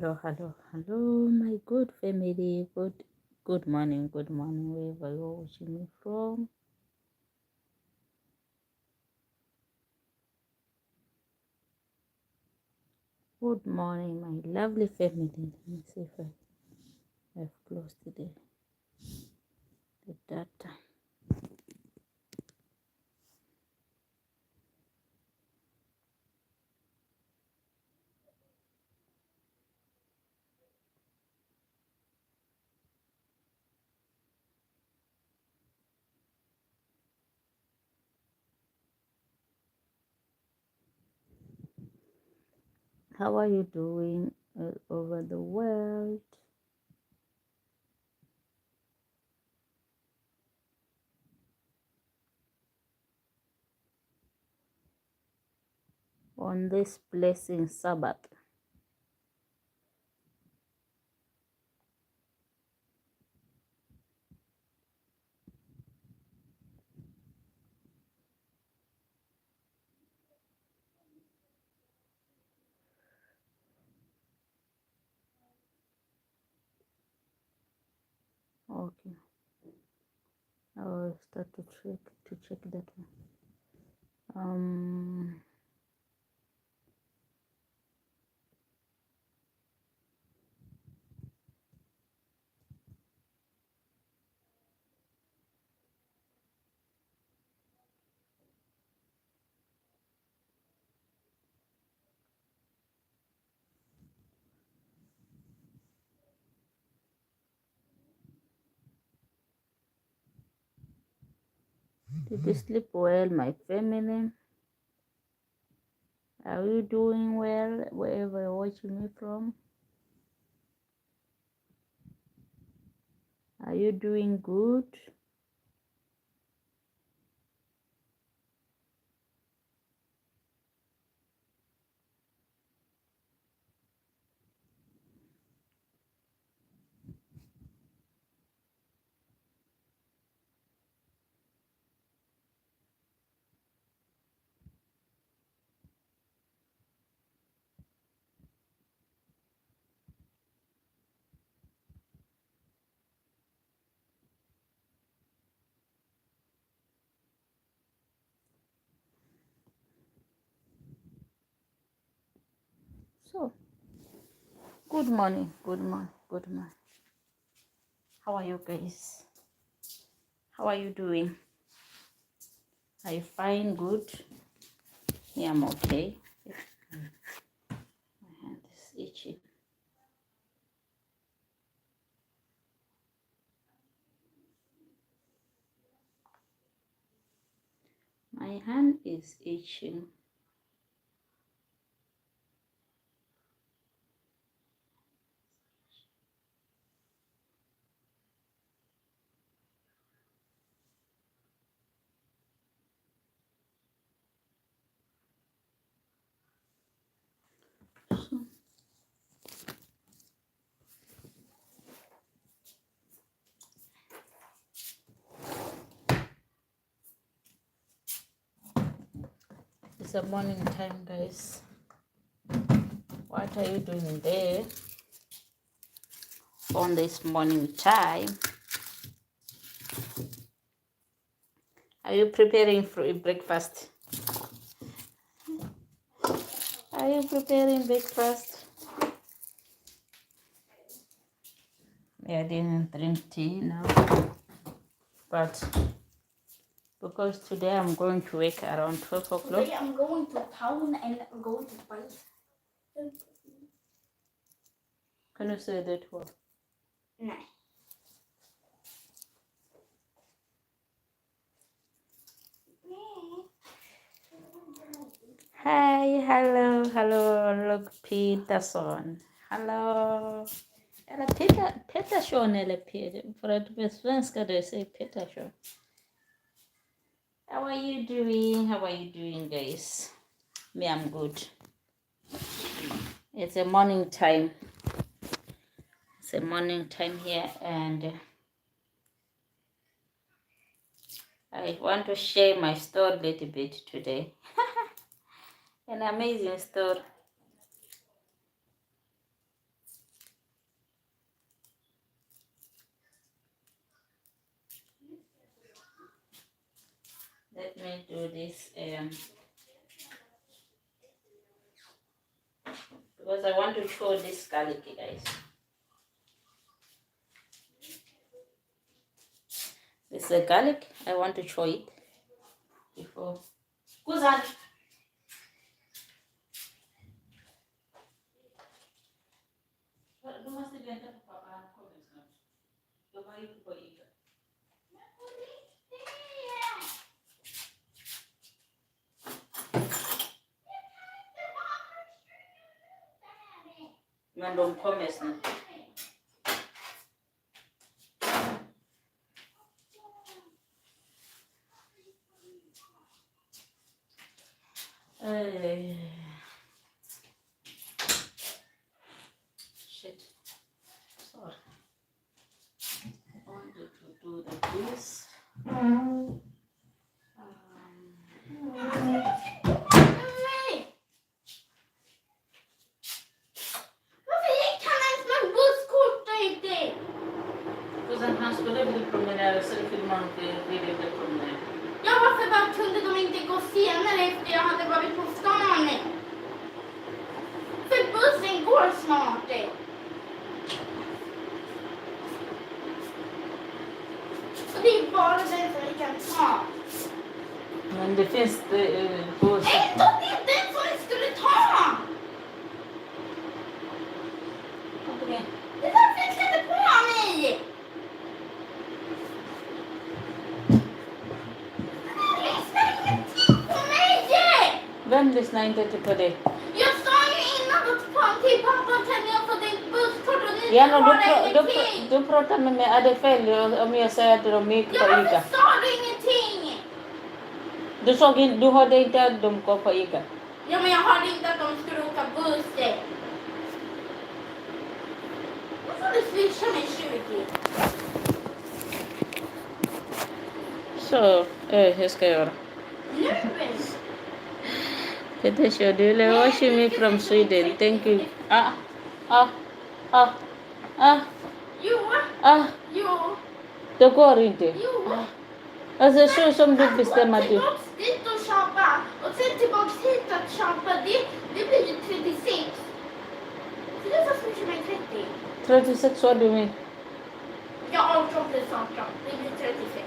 Hello, my good family. Good morning, wherever you're watching me from. Good morning, my lovely family. Let me see if I've closed the data. How are you doing all over the world? On this blessing Sabbath. Okay, I will start to check that one. Did you sleep well, my family? Are you doing well wherever you're watching me from? Are you doing good? So, good morning, good morning, good morning. How are you guys? How are you doing? Are you fine? Good? Yeah, I'm okay. My hand is itchy. My hand is itching. It's a morning time, guys. What are you doing there on this morning time? Are you preparing for a breakfast? Are you preparing breakfast? Yeah, I didn't drink tea now, but because today I'm going to wake around 12 o'clock. Today I'm going to town and I'm going to buy. Can you say that word? No. Hi, look, Peterson. Hello. Eller Peterson eller Peter. För att på svenska det säger Peterson. How are you doing? How are you doing, guys? Me, I'm good. It's a morning time. It's a morning time here, and I want to share my story a little bit today. An amazing story. do this because I want to show this garlic, guys. This is the garlic. I want to show it before. Kuzan. Men de kommer snart. Shit. Sorry. I wanted to do this. Varför gick han ens med busskort inte? Kuzan, han skulle bli promenad så filmar han blir det promenad. Ja, varför bara kunde de inte gå senare efter jag hade varit på stan? För bussen går snart. Och det är bara den som vi kan ta. Men det finns buss. Nej, det är den som vi skulle ta! Okej. Det är därför jag klädde på mig! Jag lyssnar ingenting på mig! Vem lyssnar inte på det? Jag sa ju innan att till pappa kan jag få ditt busskort och ni Ja, har ingenting! du pratar med mig. Är det fel om jag säger att de gick Ja, på varför ICA? sa du ingenting? Du hörde inte att de går på ICA? Ja, men jag hörde inte att de skulle åka buss. Nu får du swisha mig 20. Så, hur ska jag göra? Nu! Peter Shodule watching me from Sweden. Thank you. Jo, Det går inte. jo. Alltså så som du bestämmer du. Tillbaks dit och köpa och sen tillbaks hit att köpa. Det blir ju 36. Så det får swisha mig 30. 36 vad du menar? Ja, 18 plus 18. Det blir 36.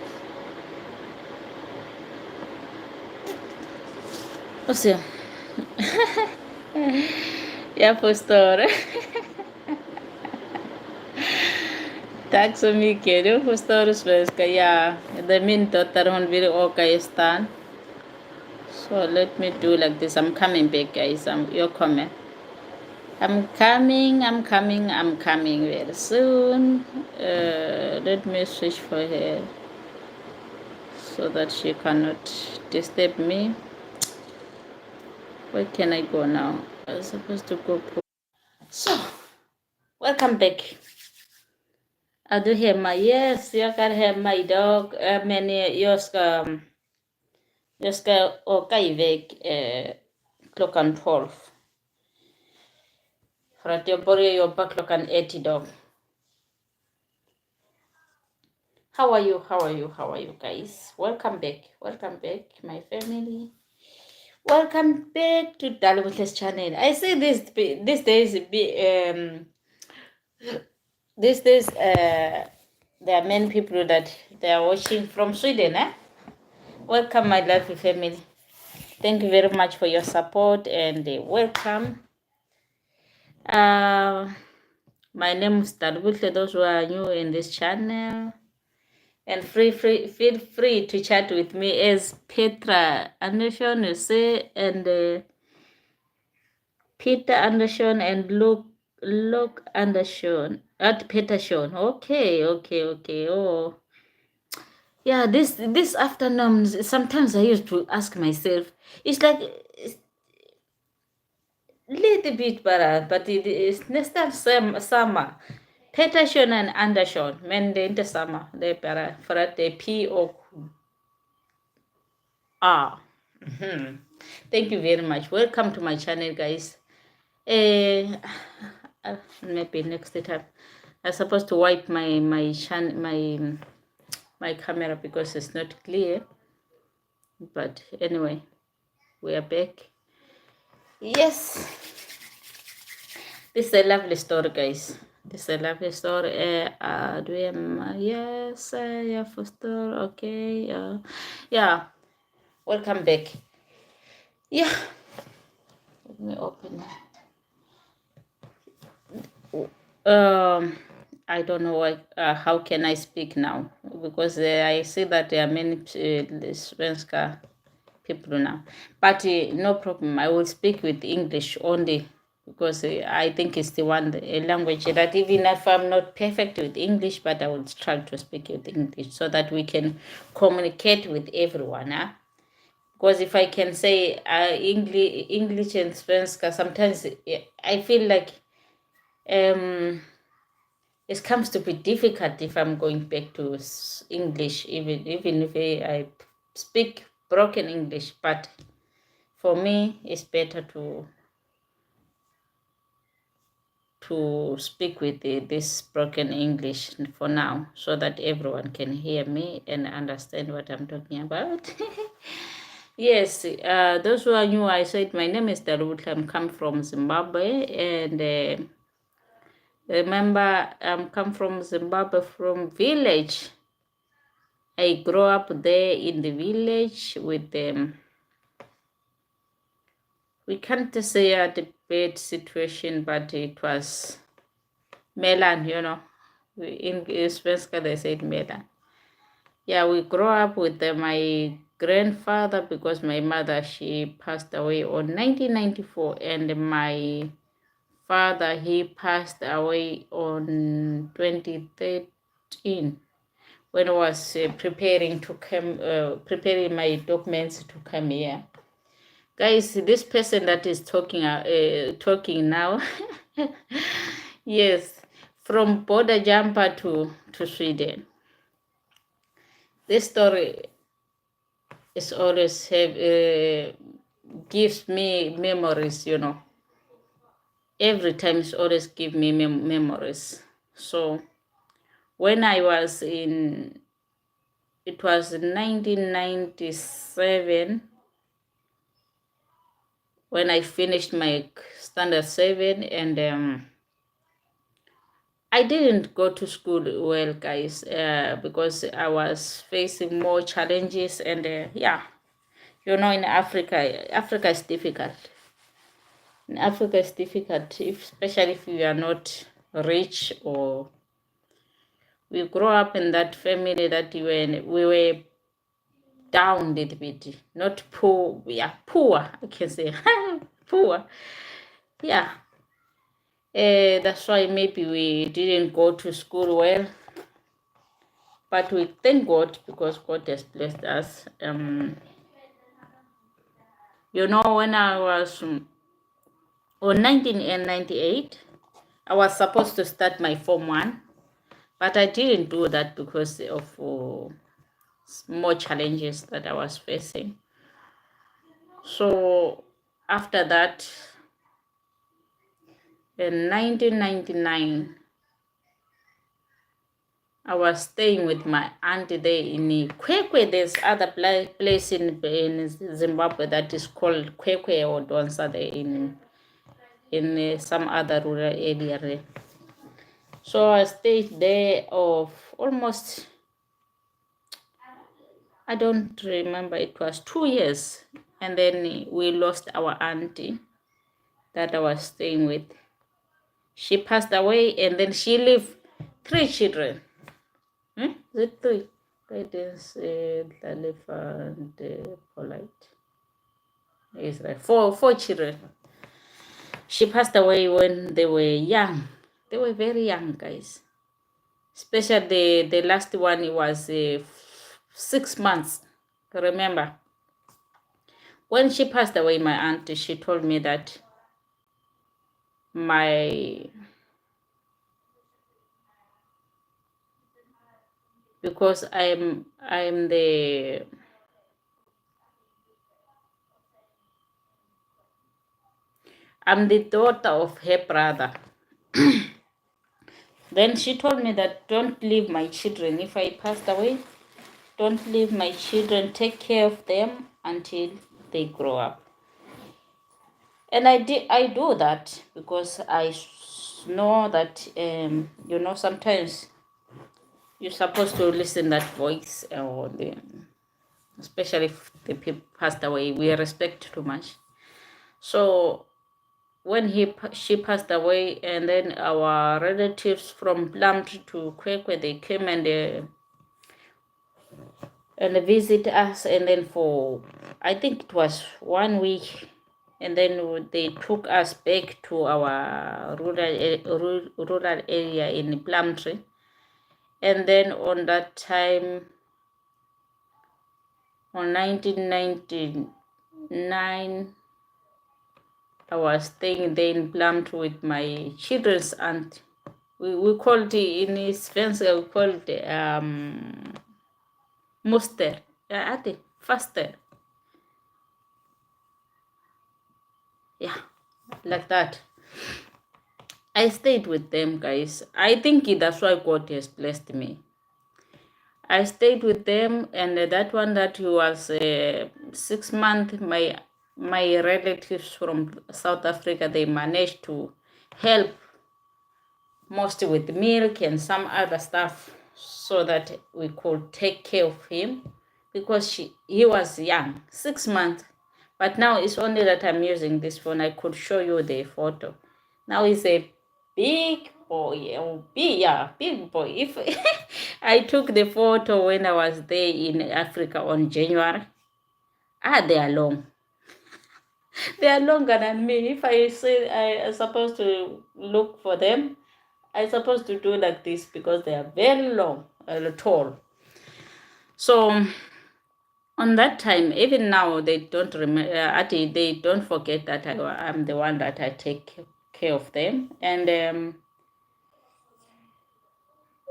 Och så. Jag förstår. Tack så mycket. Du förstår svenska. Ja, det är min dotter. Hon vill åka i stan. So let me do like this. I'm coming back, guys. You're coming. I'm coming very soon. Let me switch for her so that she cannot disturb me. Where can I go now? I was supposed to go. So, welcome back. Är du hemma? Yes, jag är hemma idag. Men jag ska åka iväg klockan 12. För att jag börjar jobba klockan 1 idag. How are you guys? Welcome back my family. Welcome back to Dalwood's channel. I say these days there are many people that they are watching from Sweden. Welcome my lovely family. Thank you very much for your support and welcome. My name is Dalwood. Those who are new in this channel. And feel free to chat with me as Petra Anderson, you say, and Peter Anderson and Luke Anderson at Peterson. Okay. Oh, yeah. This afternoon, sometimes I used to ask myself, it's like little bit better, but it is nästan samma. Peterson and Anderson, men det är inte samma. Det är bara för att det är P och A. Thank you very much. Welcome to my channel, guys. Maybe next time. I'm supposed to wipe my camera because it's not clear. But anyway, we are back. Yes, this is a lovely story, guys. This is a lovely story. Do we have, yes, yeah, for story. Okay, yeah. Welcome back. Yeah, let me open. I don't know why, how can I speak now, because I see that there are many Svenska people now. But no problem. I will speak with English only, because I think it's the one language that, even if I'm not perfect with English, but I will try to speak with English so that we can communicate with everyone. Because if I can say English and Svenska, sometimes I feel like it comes to be difficult if I'm going back to English, even if I speak broken English. But for me, it's better to speak with this broken English for now, so that everyone can hear me and understand what I'm talking about. Yes, those who are new, I said my name is Darut. I'm come from Zimbabwe, and remember, I'm come from Zimbabwe, from village. I grew up there in the village with them. We can't say a bad situation, but it was Melan, In Svenska, they said Melan. Yeah, we grew up with my grandfather, because my mother, she passed away on 1994, and my father, he passed away on 2013, when I was preparing my documents to come here. Guys, this person that is talking now, yes, from border jumper to Sweden. This story is always gives me memories, Every time it's always give me memories. So when I was it was 1997, when I finished my standard 7, and I didn't go to school well, guys, because I was facing more challenges, and yeah, in Africa is difficult. In Africa is difficult, especially if you are not rich, or we grow up in that family that we were down a little bit, not poor, yeah, poor, I can say, poor, yeah. That's why maybe we didn't go to school well, but we thank God, because God has blessed us. When I was on 1998, I was supposed to start my Form 1, but I didn't do that because of more challenges that I was facing. So after that, in 1999, I was staying with my auntie there in Kwekwe. There's other place in Zimbabwe that is called Kwekwe or Donsa there in some other rural area. So I stayed there of almost, I don't remember, it was 2 years. And then we lost our auntie that I was staying with. She passed away, and then she left 3 children. Is it 3? Guidance, Lalif, and Polite. It's like 4 children. She passed away when they were young. They were very young, guys. Especially the last one, it was 6 months. Remember, when she passed away, my auntie, she told me that because I'm the daughter of her brother. Then she told me that don't leave my children. If I passed away, don't leave my children. Take care of them until they grow up. And I do that because I know that sometimes you're supposed to listen that voice, or especially if the people passed away, we respect too much. So when she passed away, and then our relatives from Plumtree to Kwekwe, they came and visit us, and then for, I think it was 1 week, and then they took us back to our rural area in Plumtree. And then on that time, on 1999, I was staying there in Plumtree with my children's aunt. We called it, in his fancy, we called it Muster. I think faster. Yeah, like that. I stayed with them, guys. I think that's why God has blessed me. I stayed with them, and that one that was 6 months, my relatives from South Africa, they managed to help mostly with milk and some other stuff so that we could take care of him, because he was young, 6 months. But now it's only that I'm using this phone. I could show you the photo. Now he's a big boy. Oh, big boy. If I took the photo when I was there in Africa on January, they are long. They are longer than me. If I say I am supposed to look for them, I'm supposed to do like this because they are very long, tall. So on that time, even now, they don't remember. They don't forget that I'm the one that I take care of them. And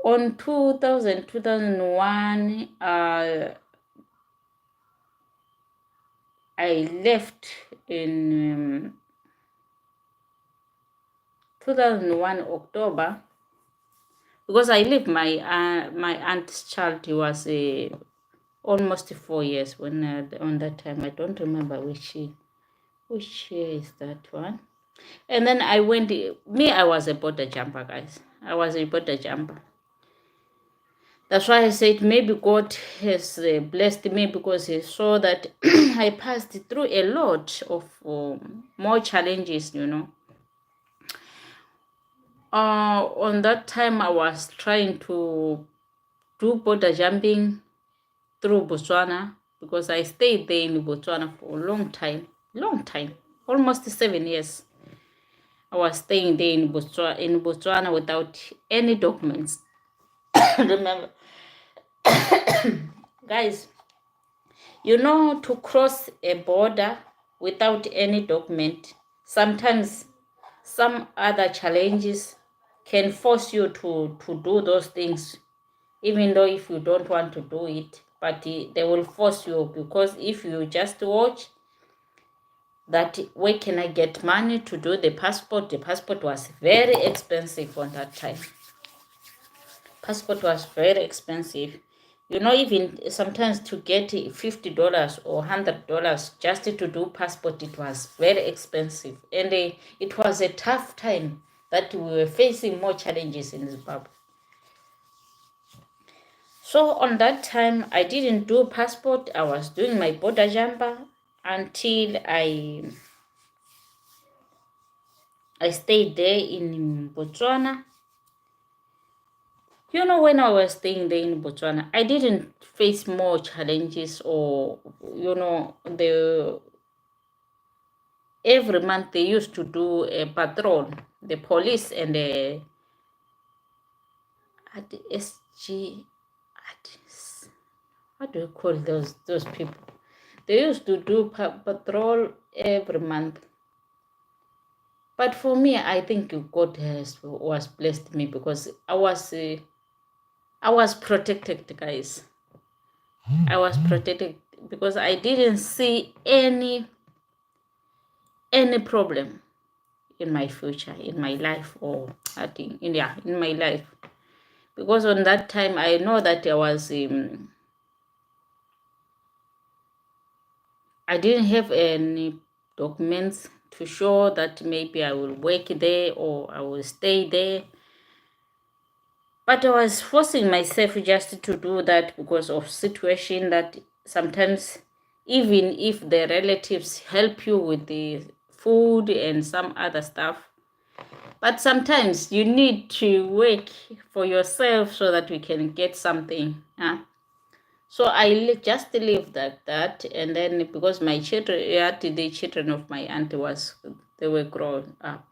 on 2001, I left in 2001 October, because I lived my aunt's child. He was almost 4 years when on that time. I don't remember which year is that one. And then I went. I was a border jumper, guys. I was a border jumper. That's why I said maybe God has blessed me, because He saw that I passed through a lot of more challenges, On that time, I was trying to do border jumping through Botswana, because I stayed there in Botswana for a long time, almost 7 years. I was staying there in Botswana without any documents. Remember, guys, to cross a border without any document, sometimes some other challenges can force you to do those things, even though if you don't want to do it, but they will force you, because if you just watch that, where can I get money to do the passport? The passport was very expensive on that time. Passport was very expensive. Even sometimes to get $50 or $100 just to do passport, it was very expensive. And it was a tough time that we were facing more challenges in Zimbabwe. So on that time, I didn't do passport. I was doing my border jumper until I stayed there in Botswana. When I was staying there in Botswana, I didn't face more challenges, or, every month they used to do a patrol, the police and the SG, what do you call those people? They used to do patrol every month. But for me, I think God was blessed me, because I was protected, guys. I was protected because I didn't see any problem in my future, in my life, or I think in my life. Because on that time, I know that I was I didn't have any documents to show that maybe I will work there or I will stay there. But I was forcing myself just to do that because of situation that sometimes even if the relatives help you with the food and some other stuff, but sometimes you need to work for yourself so that we can get something. So I just lived like that, and then because my children, the children of my auntie they were grown up,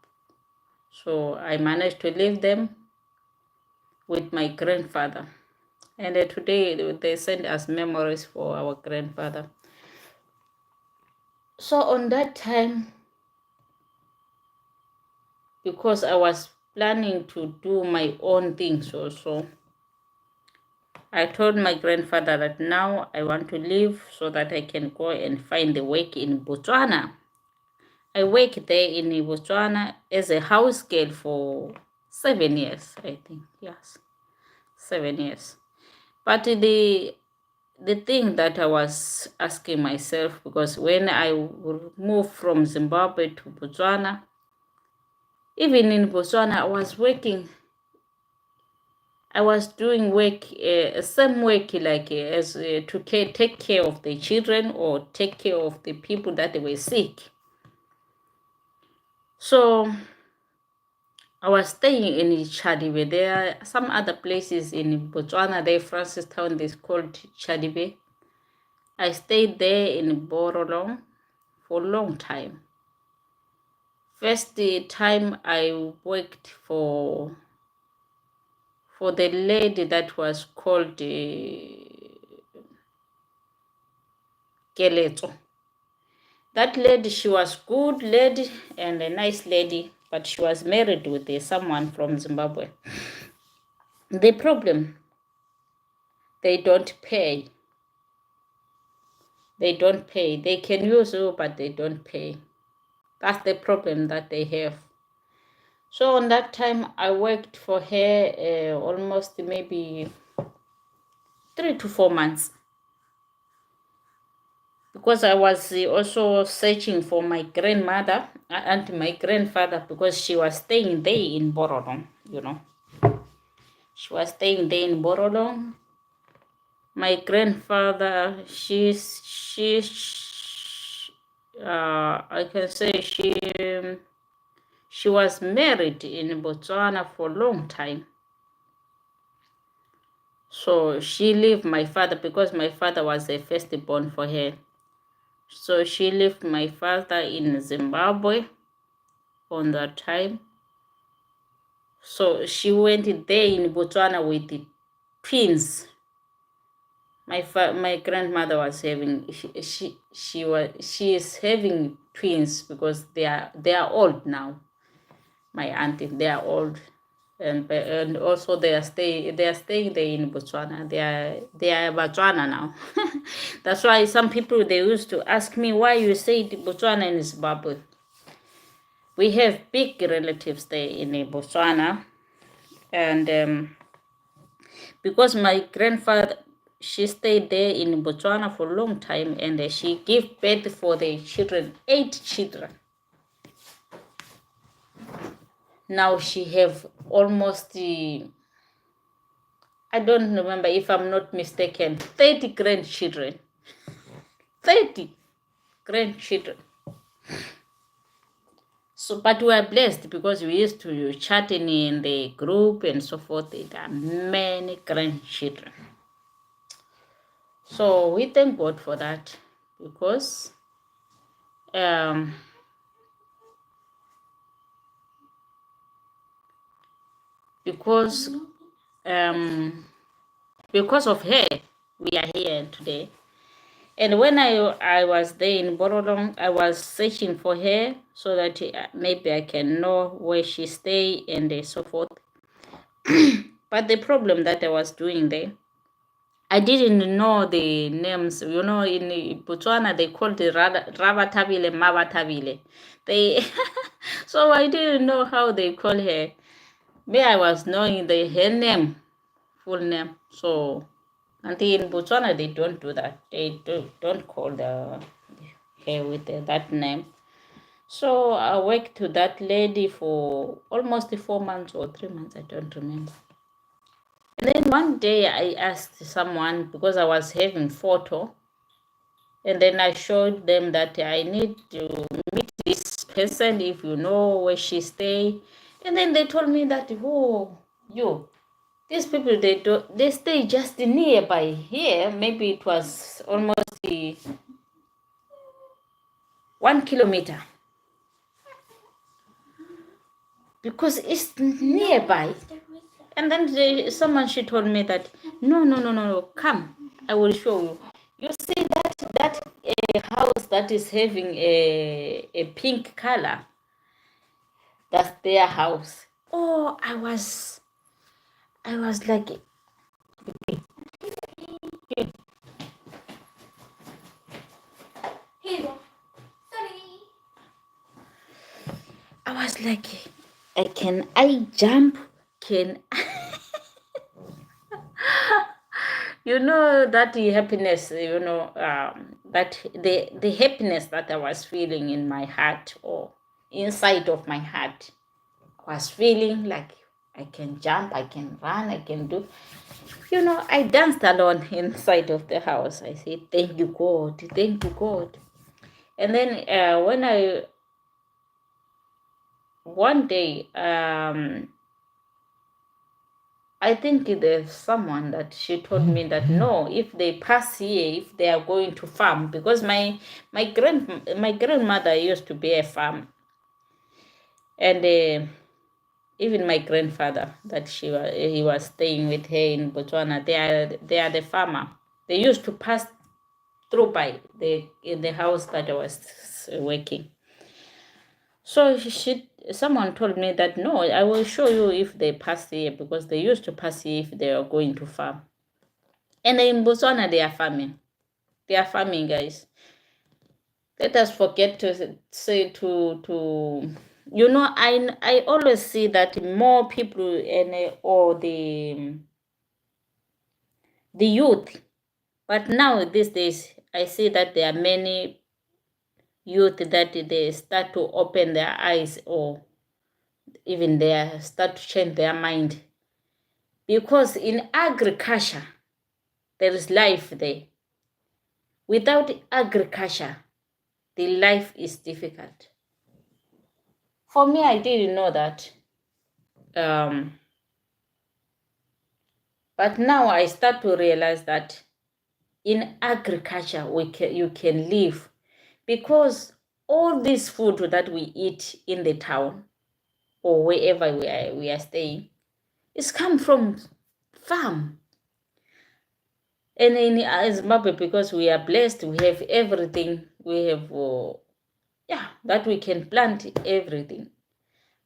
so I managed to leave them with my grandfather. And today they send us memories for our grandfather. So on that time, because I was planning to do my own things also, I told my grandfather that now I want to leave so that I can go and find the work in Botswana. I worked there in Botswana as a house girl for 7 years, I think. Yes, 7 years. But the thing that I was asking myself, because when I moved from Zimbabwe to Botswana, even in Botswana, I was doing work, same work like as to take care of the children or take care of the people that were sick. So I was staying in Chadibe. There are some other places in Botswana, there, Francistown, is called Chadibe. I stayed there in Borolong for a long time. First the time I worked for the lady that was called Keletso. That lady, she was good lady and a nice lady, but she was married with someone from Zimbabwe. The problem, they don't pay. They don't pay. They can use you, but they don't pay. That's the problem that they have. So on that time, I worked for her almost maybe 3 to 4 months. Because I was also searching for my grandmother and my grandfather, because she was staying there in Borolong, She was staying there in Borolong. My grandfather, I can say she was married in Botswana for a long time. So she left my father because my father was a firstborn for her. So she left my father in Zimbabwe on that time. So she went there in Botswana with the twins. My grandmother was having she is having twins because they are old now. My auntie, they are old, and also they are staying there in Botswana. They are Botswana now. That's why some people, they used to ask me why you say Botswana and Zimbabwe. We have big relatives there in Botswana, and because my grandfather, she stayed there in Botswana for a long time, and she gave birth for the children, 8 children. Now she have almost, I don't remember, if I'm not mistaken, 30 grandchildren. 30 grandchildren. So, but we are blessed because we used to chat in the group and so forth. There are many grandchildren. So we thank God for that, because because of her, we are here today. And when I was there in Borolong, I was searching for her so that maybe I can know where she stay and so forth. But the problem that I was doing there, I didn't know the names. In Botswana, they call it Rabatabile, Mabatabile. So I didn't know how they call her. Me, I was knowing her name, full name. So until in Botswana, they don't do that. They don't call her with that name. So I worked to that lady for almost 4 months or 3 months, I don't remember. And then one day I asked someone, because I was having photo, and then I showed them that I need to meet this person if you know where she stay. And then they told me that, oh, these people, they stay just nearby here. Maybe it was almost 1 kilometer, because it's nearby. And then someone, she told me that, no, come, I will show you. You see that house that is having a pink color, that's their house. Oh, I was like, I was like, can I jump? Can you know that happiness, that the happiness that I was feeling in my heart, or inside of my heart, I was feeling like I can jump, I can run, I can do. I danced alone inside of the house. I said, thank you, God, thank you, God. And then when one day, I think there's someone that she told me that no, if they pass here, if they are going to farm, because my grandmother used to be a farm, and even my grandfather that he was staying with her in Botswana, they are the farmer. They used to pass through by in the house that I was working. So someone told me that no, I will show you if they pass here, because they used to pass here if they are going to farm. And in Botswana, they are farming. They are farming, guys. Let us forget to say to I always see that more people or the youth, but now these days I see that there are many youth that they start to open their eyes, or even they start to change their mind, because in agriculture there is life there. Without agriculture, the life is difficult. For me, I didn't know that. But now I start to realize that in agriculture you can live, because all this food that we eat in the town or wherever we are staying is come from farm. And in Zimbabwe, because we are blessed, we have everything. We have that we can plant everything.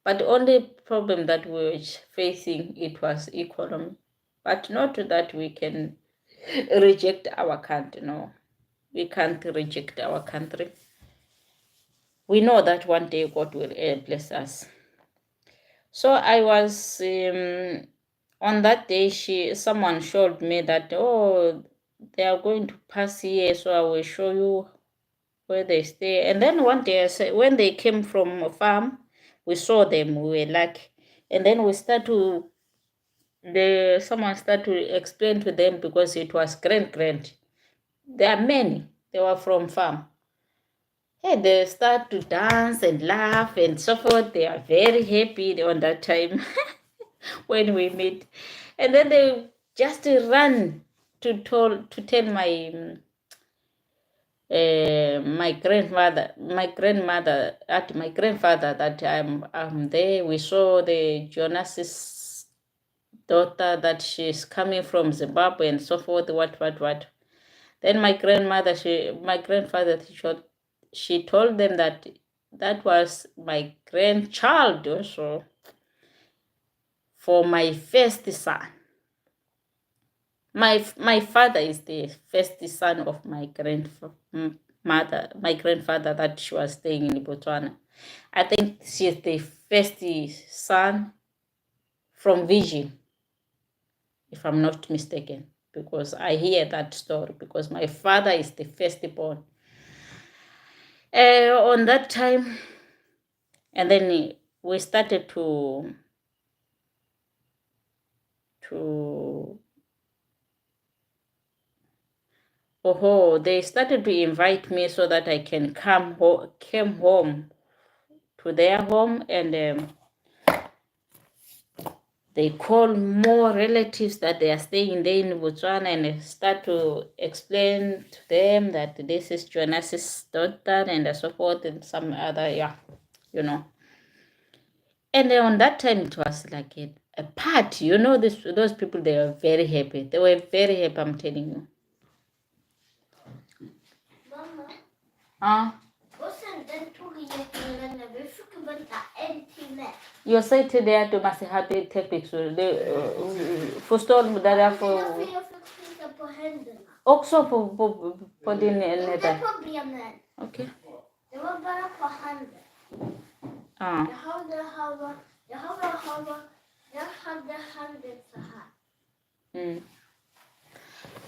But the only problem that we were facing, it was economy. But not that we can reject our country. No, we can't reject our country. We know that one day God will bless us. So I was on that day. Someone showed me that, oh, they are going to pass here, so I will show you where they stay. And then one day, when they came from a farm, we saw them. We were lucky, and then someone started to explain to them, because it was grand. There are many. They were from farm. Hey, they start to dance and laugh and so forth. They are very happy on that time when we meet. And then they just run to tell my my grandfather that I'm there. We saw the Jonas's daughter, that she's coming from Zimbabwe and so forth. What. Then my grandfather, she told them that was my grandchild also, for my first son. My father is the first son of my grandfather that she was staying in Botswana. I think she's the first son from Vision, if I'm not mistaken, because I hear that story, because my father is the firstborn. On that time, and then we started to they started to invite me so that I can came home to their home, and they call more relatives that they are staying there in Botswana and start to explain to them that this is Jonas's daughter and so forth and some other, you know. And then on that time, it was like a party. You know, those people, they were very happy. They were very happy, I'm telling you. Mamma, och sen den tog jättelänge när vi fick vänta en timme. Jag säger till dig att du måste ha det tekniskt. Förstår du det där? Jag fick titta på händerna. Också på din Inte nätet? på benen. Okej. Det var bara på handen. Ja. Jag hade handen så här.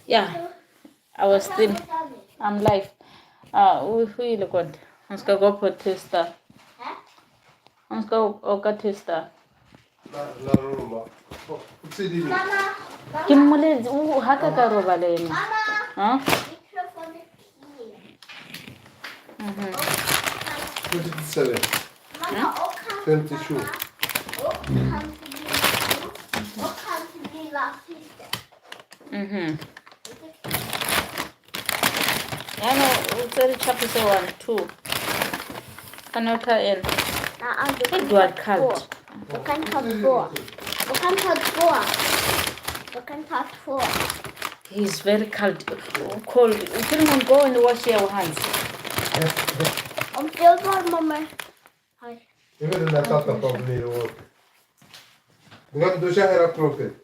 Yeah, I was still. I'm live. Who you look at? Han ska gå på tisdag. Han ska åka tisdag. Kimule haka karoba leni. Mamma! Mikrofonen är Mamma, och han 57. Och hans lilla syster. Jag know, sorry, chapter 1, 2. Kan jag ta en? Du har kallt. Du kan ta två. Du kan ta två. Du kan ta två. He's very cold. Can you go and wash your hands? Om jag var mamma. Hej. Jag vet inte att ta på mig och. Du kan duscha här och kroken.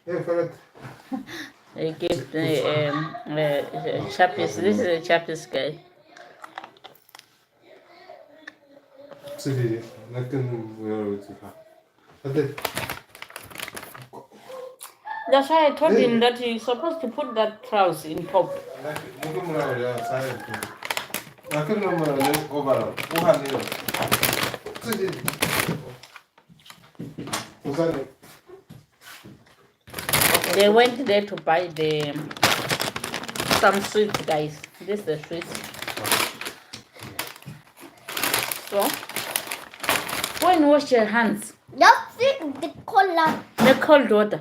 För att They give Chappies. This is a Chappies guy. 쓰리. 나끈 뭐라고 근데 That's why I told him that he's supposed to put that trouser in top. 누구 뭐라고 사야 나끈 놈은 고바라. 고하네요. 쓰리. 우선 They went there to buy some sweets, guys. This is the sweets. So, go and wash your hands. Jag fick kolla. The cold water.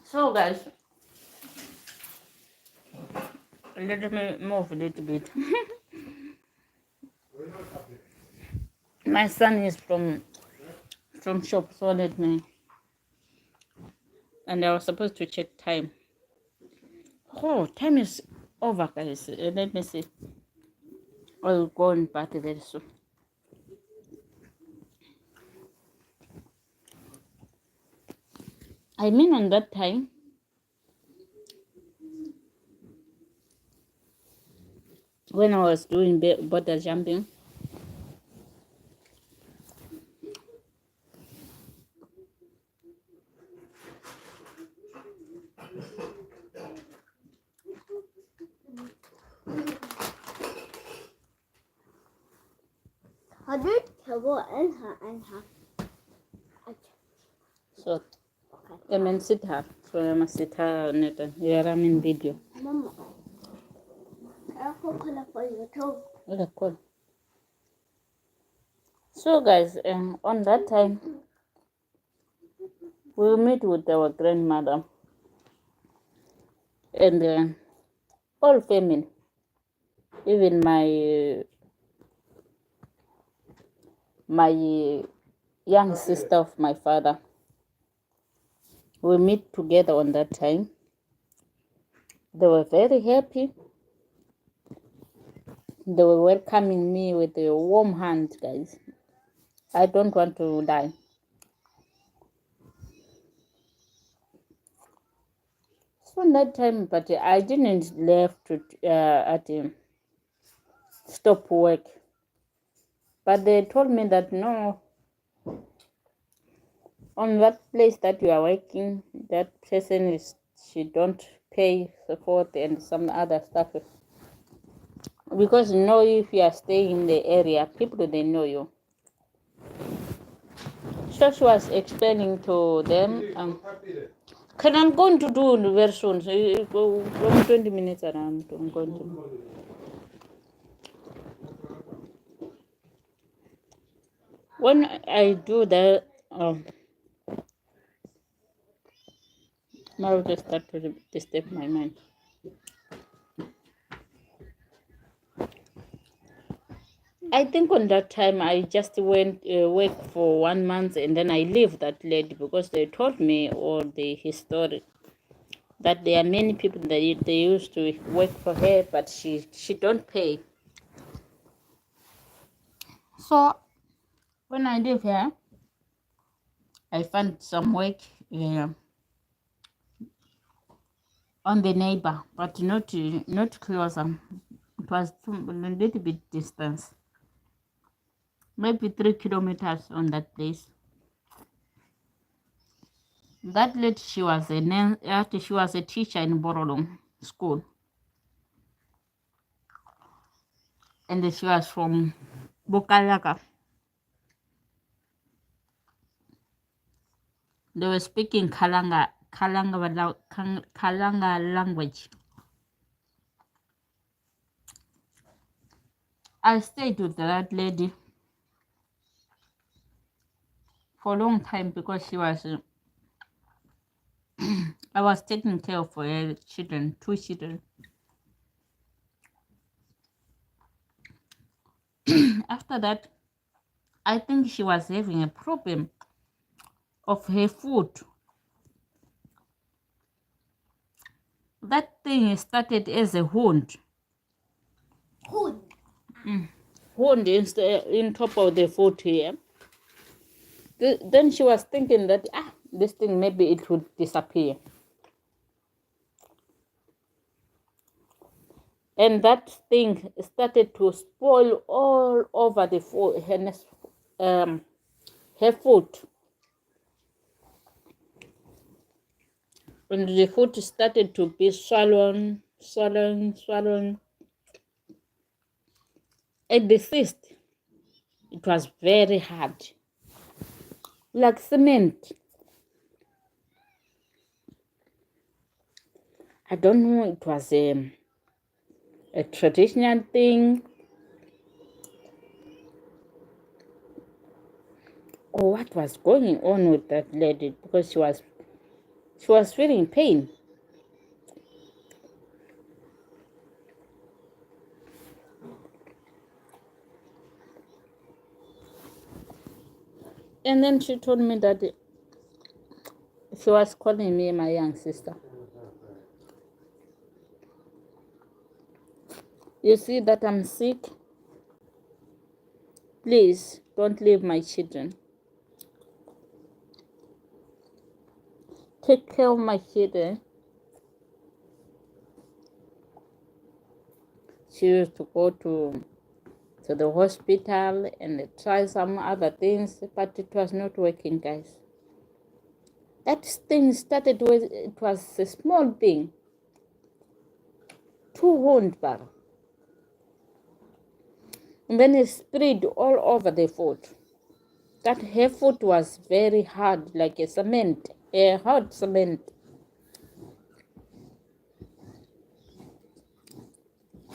So, guys, let me move a little bit. My son is from shop, so let me. And I was supposed to check time. Oh, time is over, guys. Let me see. I'll go and party very soon. I mean, on that time, when I was doing border jumping, Har du två en här? so I mean, sit her. So I must sit her on it. You're running video. Mamma. Jag får kolla på YouTube. Okay, cool. So, guys, on that time, we'll meet with our grandmother and all family, even my young sister of my father. We meet together on that time. They were very happy. They were welcoming me with a warm hand, guys. I don't want to die. So that time, but I didn't left to stop work. But they told me that no, on that place that you are working, that person is, she don't pay support and some other stuff. Because you know, if you are staying in the area, people they know you. So she was explaining to them. Can I'm going to do very soon. So from 20 minutes around, I'm going to. When I do that, now just start to disturb my mind. I think on that time I just went work for 1 month and then I leave that lady because they told me all the history that there are many people that they used to work for her, but she don't pay. So when I leave here, I found some work on the neighbor, but not closer. It was a little bit distance, maybe 3 kilometers on that place. That lady, she was a teacher in Borolong school, and she was from Bukalaka. They were speaking Kalanga language. I stayed with that lady for a long time because she was. I was taking care of her children, 2 children. After that, I think she was having a problem of her food. That thing started as a wound. Hood. Wound in top of the foot here. Then she was thinking that this thing maybe it would disappear. And that thing started to spoil all over the foot, her foot. And the foot started to be swollen. And the cyst, it was very hard, like cement. I don't know, it was a traditional thing or what was going on with that lady, because she was feeling pain. And then she told me that she was calling me my young sister. You see that I'm sick? Please don't leave my children. Take care of my children. She used to go to the hospital and try some other things, but it was not working, guys. That thing started with, it was a small thing, 2 wound bar. And then it spread all over the foot. That her foot was very hard, like a hard cement.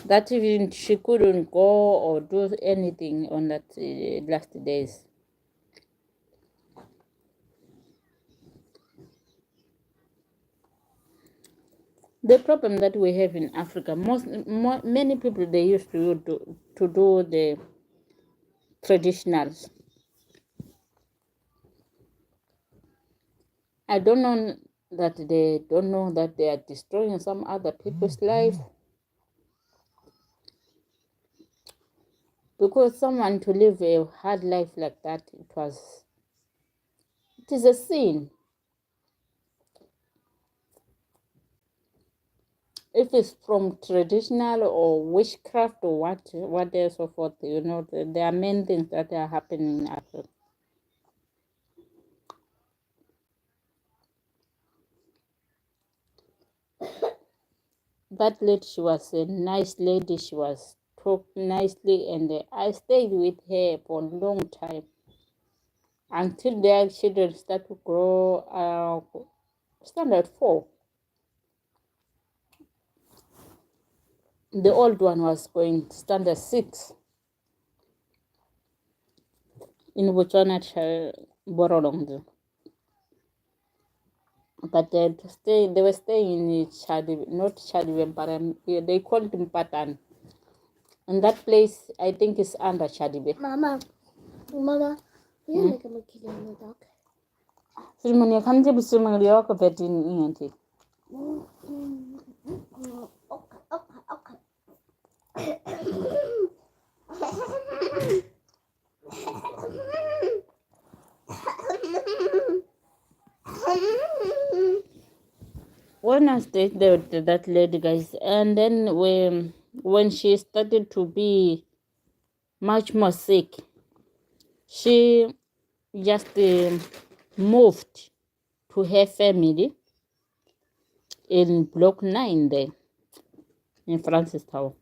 That even she couldn't go or do anything on that last days. The problem that we have in Africa, many people, they used to do the traditionals. I don't know that they don't know that they are destroying some other people's life. Because someone to live a hard life like that, it is a sin. if it's from traditional or witchcraft or what else so forth, there are many things that are happening in Africa. That lady, she was a nice lady. She was talked nicely, and I stayed with her for a long time until their children start to grow. Standard 4. The old one was going standard 6 in Botswana, Borolong. But they were staying in Chadi, not Chadi, but they called him Patan. And that place, I think, is under Chadibe. Mama, you make a killing the dog. Filmoni kamje bisimang liya ko betin inganti. When I stayed there with that lady, guys, and then when she started to be much more sick, she just moved to her family in Block 9 there in Francistown.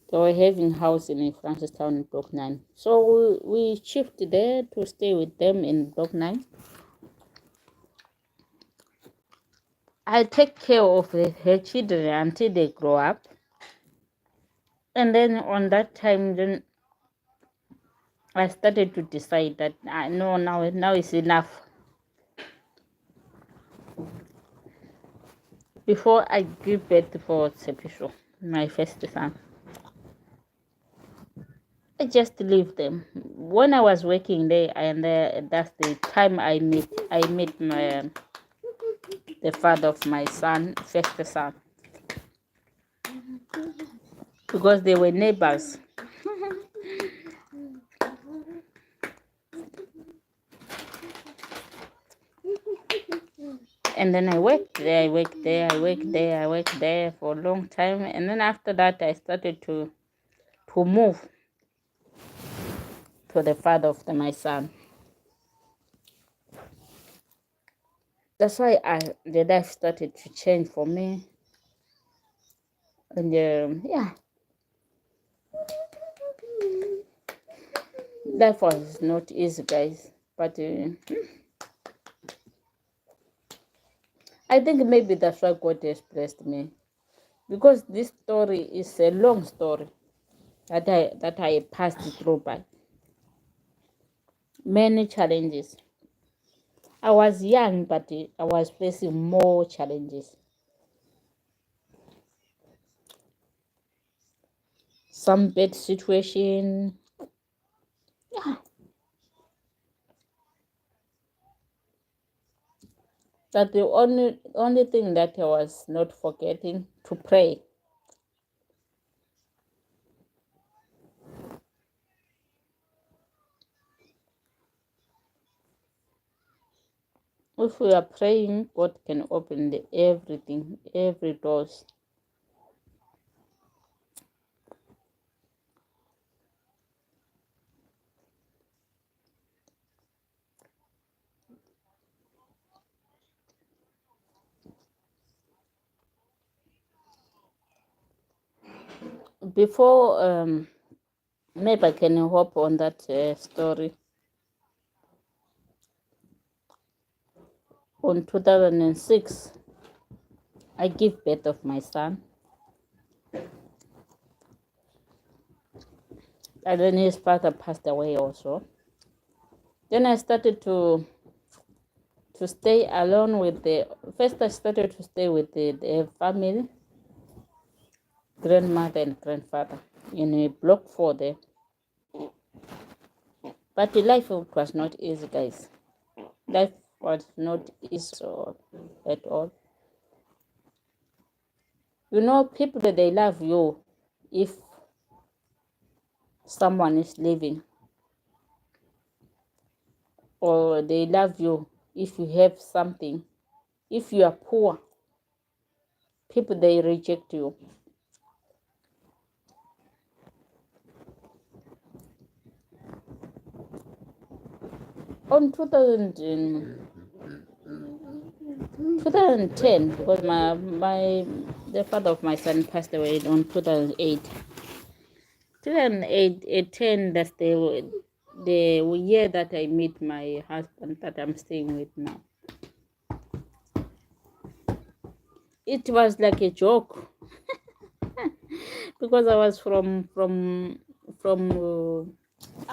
They were having house in Francistown in Block 9. So we shifted there to stay with them in Block 9. I take care of her children until they grow up. And then on that time, then I started to decide that I know now is enough. Before I give birth for Sepisho, my first son, I just leave them. When I was working there, and that's the time I met the father of my son, first son, because they were neighbors. And then I worked there for a long time. And then after that, I started to move to the father of my son. That's why the life started to change for me. And yeah, life was not easy, guys. But I think maybe that's why God has blessed me, because this story is a long story that I passed through by many challenges. I was young, but I was facing more challenges. Some bad situation. Yeah. But the only thing that I was not forgetting to pray. If we are praying, God can open everything, every doors. Before maybe I can hop on that story. On 2006, I give birth of my son. And then his father passed away also. Then I started to stay alone with first I started to stay with the family, grandmother and grandfather, in a Block 4 there. But the life was not easy, guys. Life was not easy at all. People, they love you if someone is living, or they love you if you have something. If you are poor, people, they reject you. On 2010, because the father of my son passed away on 2008. 2010, that's the year that I meet my husband that I'm staying with now. It was like a joke because I was from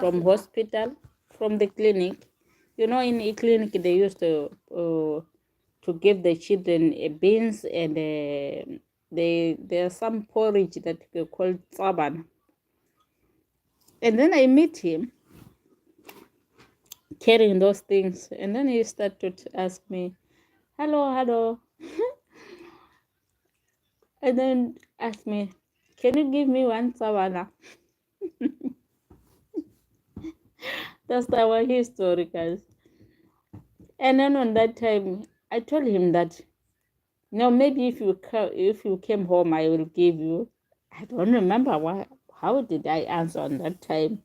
hospital, from the clinic. You know, in a clinic they used to give the children beans and there's some porridge that they call tsaban. And then I meet him carrying those things, and then he started to ask me, hello, and then ask me, can you give me one savannah? That's our history, guys. And then on that time, I told him that, no, maybe if you came home, I will give you. I don't remember how did I answer on that time.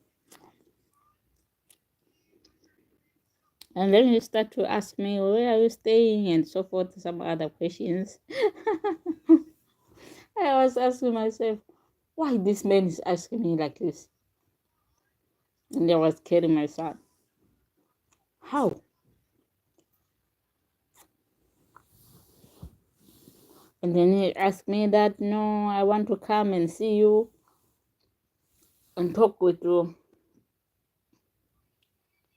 And then he started to ask me, where are you staying, and so forth, some other questions. I was asking myself, why this man is asking me like this? And I was carrying my son. How? And then he asked me that, no, I want to come and see you and talk with you.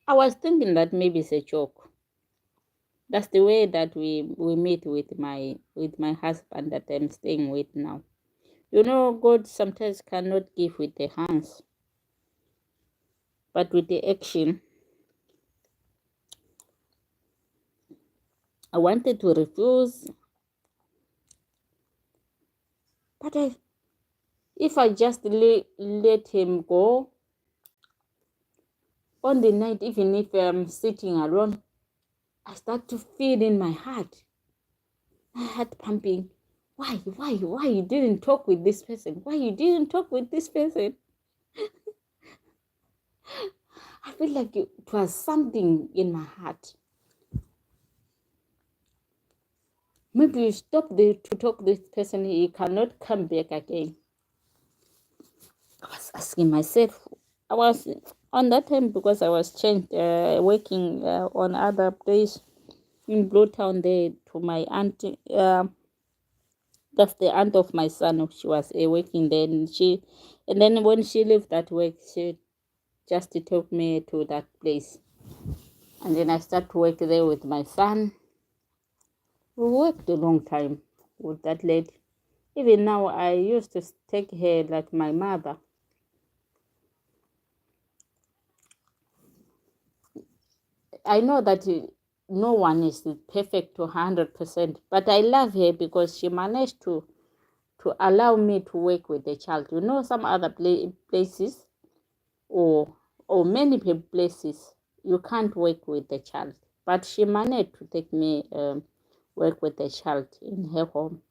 I was thinking that maybe it's a joke. That's the way that we meet with my husband that I'm staying with now. You know, God sometimes cannot give with the hands, but with the action. I wanted to refuse, but if I just let him go on the night, even if I'm sitting alone, I start to feel in my heart pumping. Why you didn't talk with this person? Why you didn't talk with this person? I feel like it was something in my heart. Maybe you stop to talk this person, he cannot come back again. I was asking myself, I was on that time because I was changed, working on other place in Blue Town there to my auntie. That's the aunt of my son. She was working there, and then when she left that work, she just took me to that place, and then I started to work there with my son. We worked a long time with that lady. Even now, I used to take her like my mother. I know that no one is perfect to 100%, but I love her because she managed to allow me to work with the child. You know, some other places or many places you can't work with the child, but she managed to take me work with the child in her home.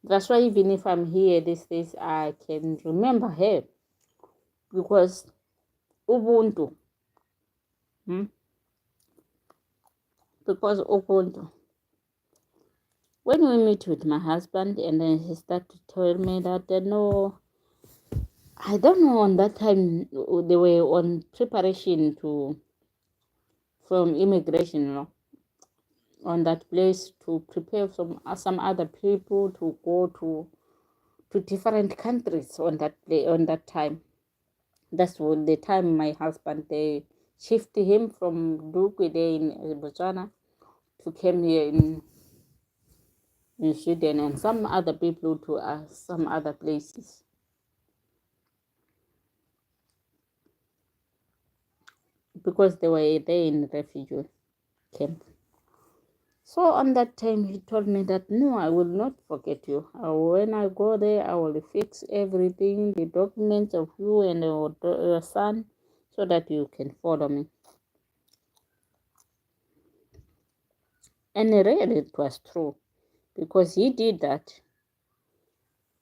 That's why even if I'm here these days, I can remember her because Ubuntu. Because Ubuntu. When we meet with my husband, and then he started to tell me that no, I don't know, on that time they were on preparation from immigration, you know, on that place to prepare some other people to go to different countries on that time. That's when the time my husband, they shifted him from Dugwe there in Botswana to come here in Sweden, and some other people to some other places. Because they were there in refugee camp. So on that time, he told me that, no, I will not forget you. When I go there, I will fix everything, the documents of you and your son, so that you can follow me. And really, it was true, because he did that.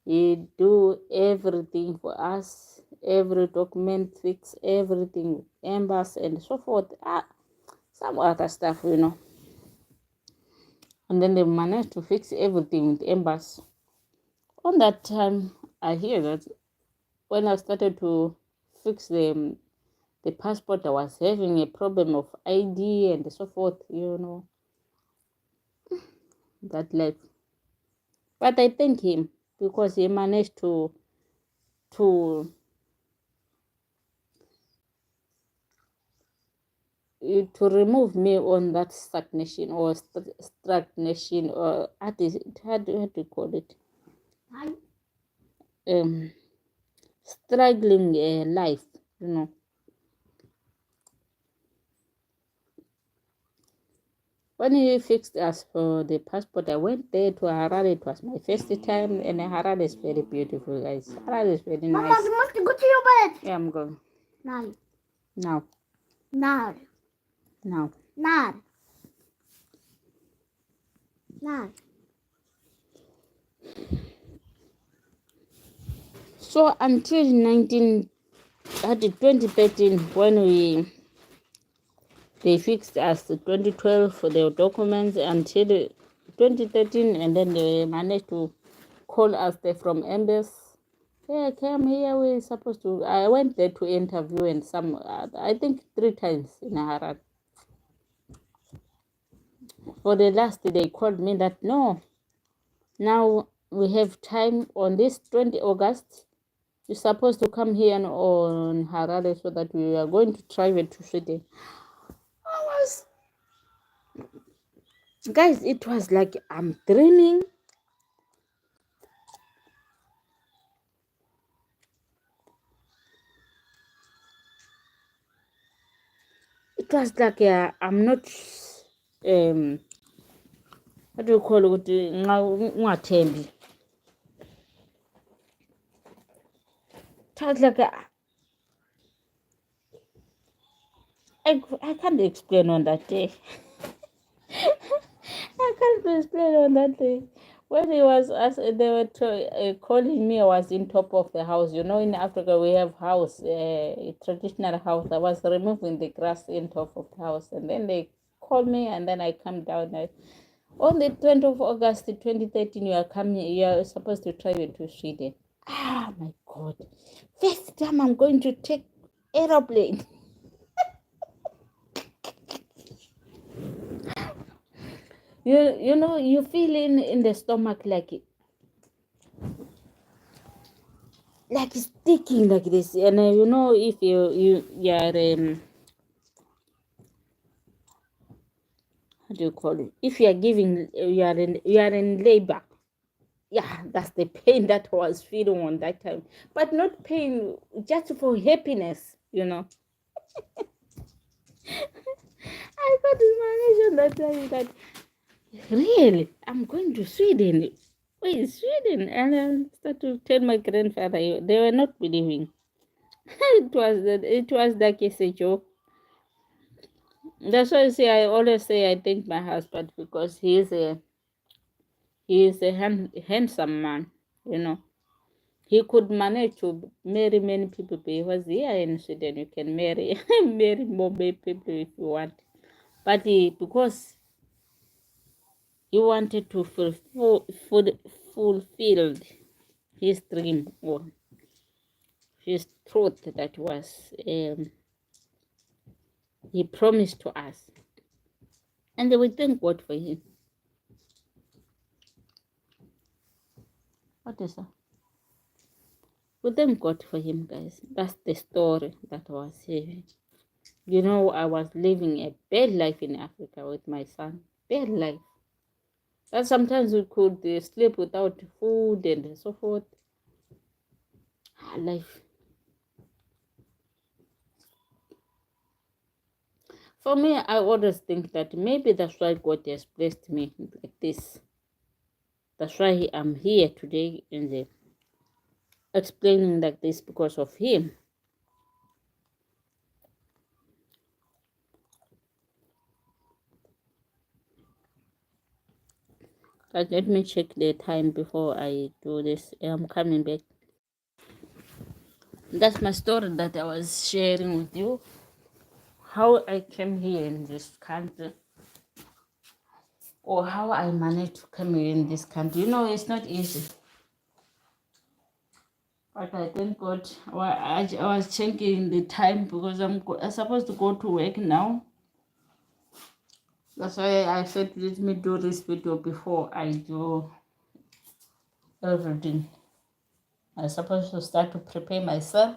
He do everything for us, every document, fix everything, embassy and so forth. Some other stuff, you know. And then they managed to fix everything with embassy. On that time, I hear that when I started to fix the passport, I was having a problem of ID and so forth, you know, that life. But I thank him because he managed to remove me on that stagnation or stagnation or how do you call it? Struggling life, you know. When he fixed us for the passport, I went there to Harare. It was my first time, and Harare is very beautiful, guys. Harare is very Mama, nice. du musst go to your bed. Yeah, I'm going. Nein. Now. När? Now. När? När? So until 2013, when they fixed us 2012 for the documents until 2013, and then they managed to call us there from embassy. Yeah, come here. We're supposed to. I went there to interview and some. I think 3 times in Harare. For the last, they called me that no. Now we have time on this 20 August. You're supposed to come here on Harare so that we are going to travel to Sweden. Guys, it was like I'm dreaming. It was like I'm not what do you call it? Ngathembi. It was like I can't explain on that day. I can't explain on that day. When he was they were calling me, I was in top of the house. You know, in Africa we have house, traditional house. I was removing the grass in top of the house, and then they called me, and then I come down. On the 20th of August 2013, you are coming. You are supposed to travel to Sweden. Ah, my God! First time I'm going to take aeroplane. You know, you feel in the stomach like sticking like this, and you know, if you are how do you call it? If you are giving, you are in labor. Yeah, that's the pain that I was feeling on that time, but not pain, just for happiness, you know. I got to manage on that time that really I'm going to Sweden. Wait, Sweden? And I started to tell my grandfather. They were not believing. It was like a joke. That's why I always say I thank my husband because he is a handsome man. You know, he could manage to marry many people. But he was here in Sweden. You can marry marry more people if you want. But because he wanted to fulfill his dream or his truth that was he promised to us, and we thank God for him. What is that? We thank God for him, guys. That's the story that I was having. You know, I was living a bad life in Africa with my son. Bad life. That sometimes we could sleep without food and so forth. Life. For me, I always think that maybe that's why God has blessed me like this. That's why I'm here today and explaining like this because of him. But let me check the time before I do this. I'm coming back. That's my story that I was sharing with you. How I came here in this country, or how I managed to come here in this country. You know, it's not easy. But I thank God. I was checking the time because I'm supposed to go to work now. That's why I said let me do this video before I do everything. I'm supposed to start to prepare myself.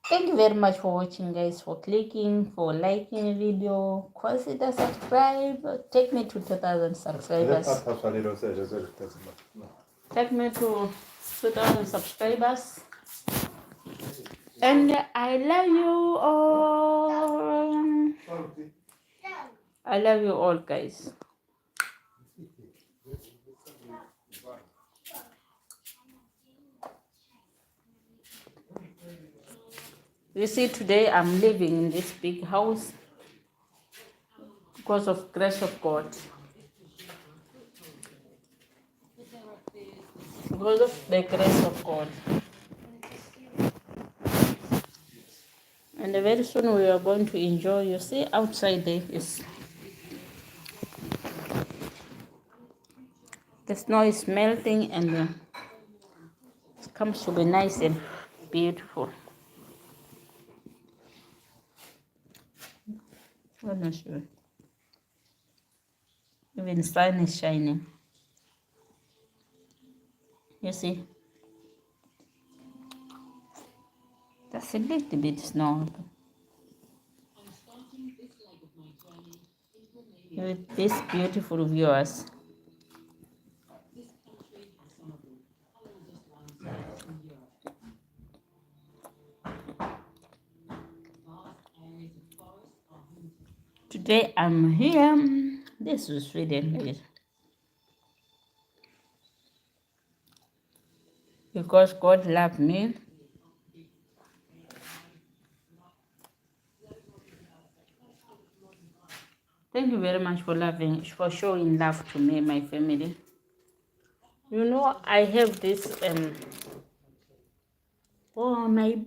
Thank you very much for watching, guys, for clicking, for liking the video. Consider subscribe. Take me to 2,000 subscribers. Take me to 2,000 subscribers. And I love you all. I love you all, guys. You see, today I'm living in this big house because of grace of God. Because of the grace of God. And very soon we are going to enjoy. You see, outside there is the snow is melting, and it comes to be nice and beautiful. I'm not sure. Even the sun is shining. You see, that's a little bit snow. With these beautiful viewers. Today I'm here. This is Sweden, guys. Because God loved me. Thank you very much for showing love to me, my family. You know, I have this oh, my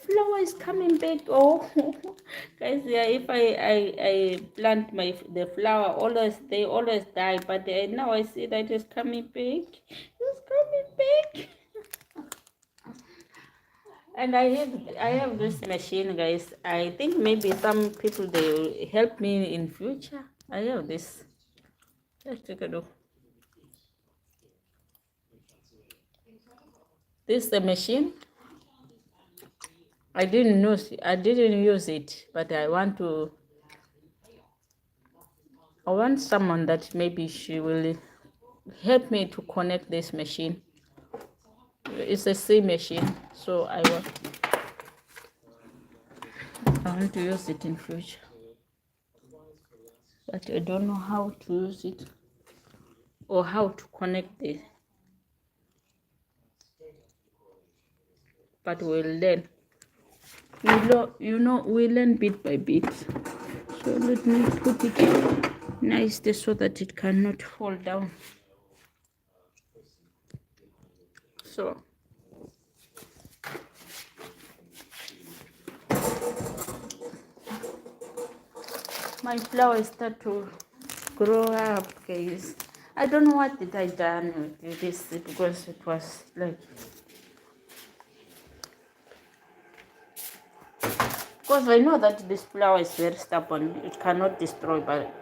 flower is coming back. Oh, guys, yeah, if I plant the flower, they always die, but now I see that it's coming back. It's coming back. And I have this machine, guys. I think maybe some people they will help me in future. I have this. Let's take a look. This is the machine. I didn't use it, but I want someone that maybe she will help me to connect this machine. It's a C machine, so I want to use it in future, but I don't know how to use it or how to connect it. But we'll learn. You know, we learn bit by bit. So let me put it nicely so that it cannot fall down. So my flowers start to grow up, guys. I don't know what did I done with this because it was like, because I know that this flower is very stubborn. It cannot destroy, but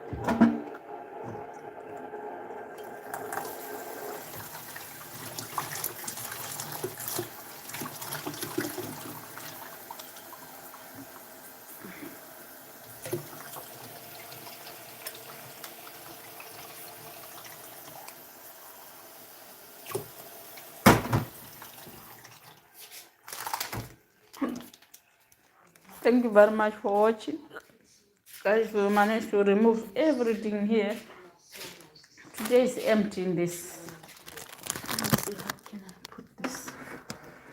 thank you very much for watching. Guys, we managed to remove everything here. Today is empty in this. Let's see how can I put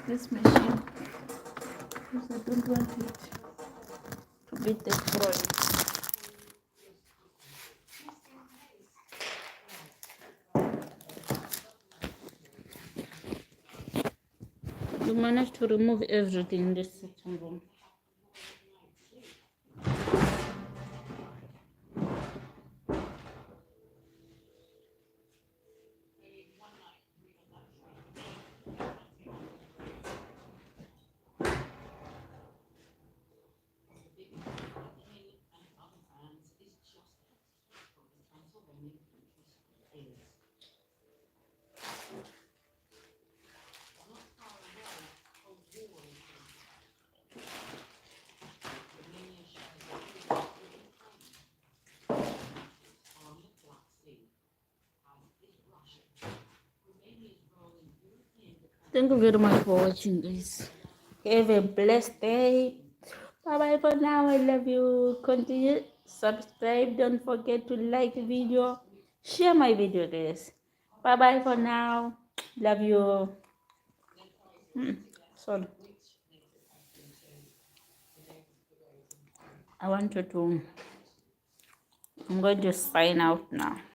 this machine, because I don't want it to be destroyed. You managed to remove everything in this sitting room. Thank you very much for watching, guys. Have a blessed day. Bye bye for now. I love you. Continue subscribe. Don't forget to like the video. Share my video, guys. Bye bye for now. Love you. Sorry. I want you to. I'm going to sign out now.